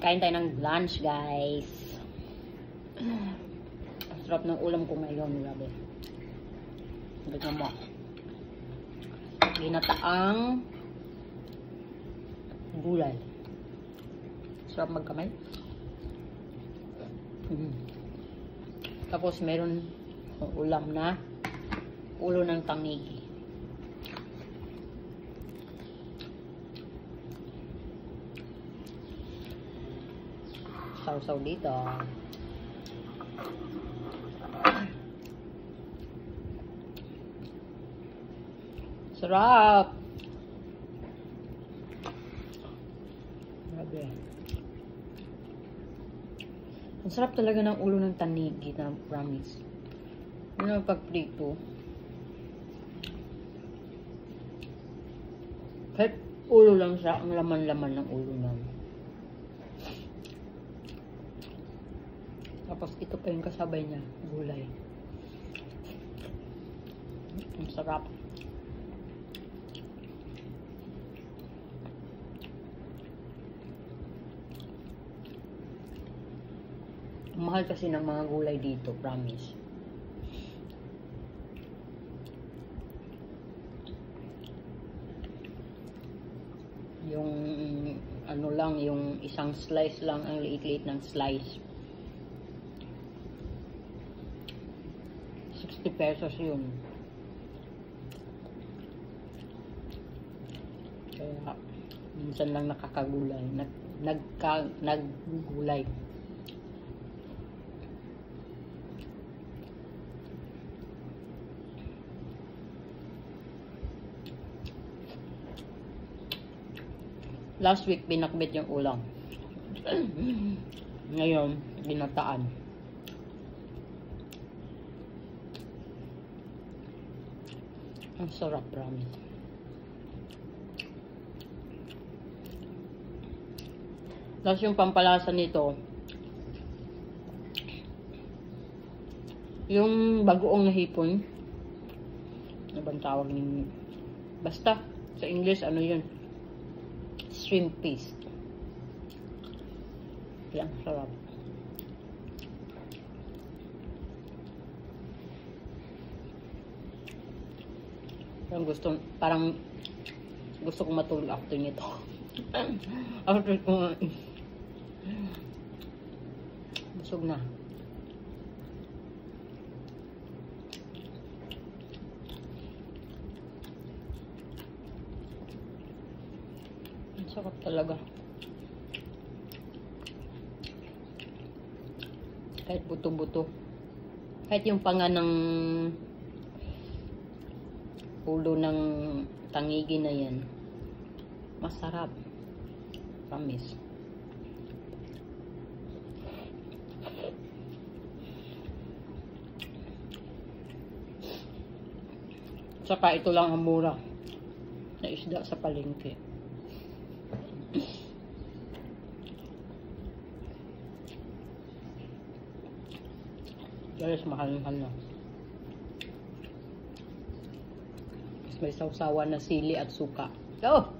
Kain tayo ng lunch, guys. Ang sarap ng ulam ko ngayon, grabe. Tignan mo. Ginataang gulay. Sarap magkamay. Tapos meron ulam na ulo ng tangigi. Sausaw dito. Sarap. Grabe. Ang sarap talaga ng ulo ng tanigi, na promise. Yun ang pagprito. Kahit ulo lang siya, ang laman-laman ng ulo ng. Tapos ito pa yung kasabay niya, gulay. Ang sarap. Mahal kasi ng mga gulay dito, promise. Yung ano lang, yung isang slice lang, ang liit-liit ng slice. 60 pesos yun. Kaya minsan lang nakakagulay, naggulay. Last week, pinakbit yung ulam. Ngayon, binataan. Ang sarap, promise. Tapos yung pampalasa nito, yung bagoong na hipon, ano bang tawag ninyo? Basta, sa English, ano yun? Shrimp paste. Yan, sarap. Parang gusto kong matulog after nito. After ko busog na. Ang sarap talaga. Kahit buto-buto. Kahit yung panga ng ulo ng tangigi na yan, masarap. Promise. Saka ito lang ang mura na isda sa palengke. Guys, mahal-mahal na. May sausawan na sili at suka. Oh!